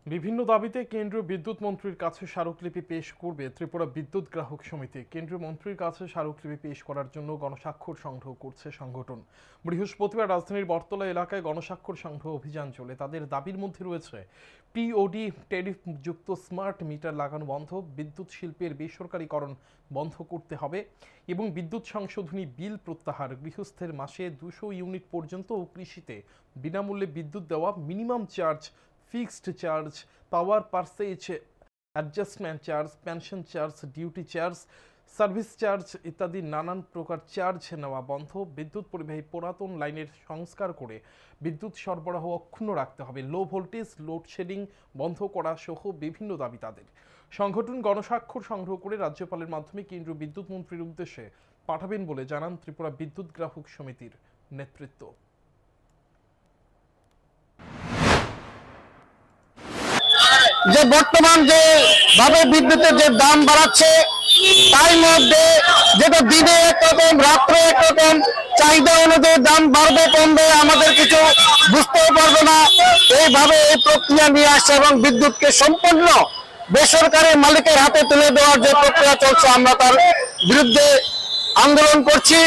বিভিন্ন দাবিতে কেন্দ্রীয় বিদ্যুৎ মন্ত্রীর কাছে স্মারকলিপি পেশ করবে ত্রিপুরা বিদ্যুৎ গ্রাহক সমিতি। কেন্দ্রীয় মন্ত্রীর কাছে স্মারকলিপি পেশ করার জন্য গণস্বাক্ষর সংগ্রহ করছে সংগঠন। বৃহস্পতিবার রাজধানীর বটতলা এলাকায় গণস্বাক্ষর সংগ্রহ অভিযান চলে। তাদের দাবির মধ্যে রয়েছে পিওডি ট্যারিফ যুক্ত স্মার্ট মিটার লাগানো বন্ধ, বিদ্যুৎ শিল্পের বেসরকারীকরণ বন্ধ করতে হবে এবং বিদ্যুৎ সংশোধনী বিল প্রত্যাহার, গৃহস্থের মাসে 200 ইউনিট পর্যন্ত ও কৃষিতে বিনামূল্যে বিদ্যুৎ দেওয়া, minimum charge, fixed charge, power purchase adjustment charge, pension charge, duty charge, service charge ইত্যাদি নানান প্রকার চার্জ নেওয়া বন্ধ, বিদ্যুৎ পরিবাহী পুরাতন লাইনের সংস্কার করে বিদ্যুৎ সরবরাহ অক্ষুণ্ণ রাখতে হবে, লো ভোল্টেজ লোডশেডিং বন্ধ করা সহ বিভিন্ন দাবি তাদের। সংগঠন গণস্বাক্ষর সংগ্রহ করে রাজ্যপালের মাধ্যমে কেন্দ্রীয় বিদ্যুৎ মন্ত্রীর উদ্দেশ্যে পাঠাবেন বলে জানান ত্রিপুরা বিদ্যুৎ গ্রাহক সমিতির নেতৃত্ব। যে বর্তমান যে ভাবে বিদ্যুতের যে দাম বাড়াচ্ছে, তার মধ্যে যেটা দিনে একরকম রাত্রে একরকম, চাহিদা অনুযায়ী দাম বাড়বে কমবে আমাদের কিছু বুঝতেও পারবে না। এইভাবে এই প্রক্রিয়া নিয়ে আসছে এবং বিদ্যুৎকে সম্পূর্ণ বেসরকারি মালিকের হাতে তুলে দেওয়ার যে প্রক্রিয়া চলছে, আমরা তার বিরুদ্ধে আন্দোলন করছি।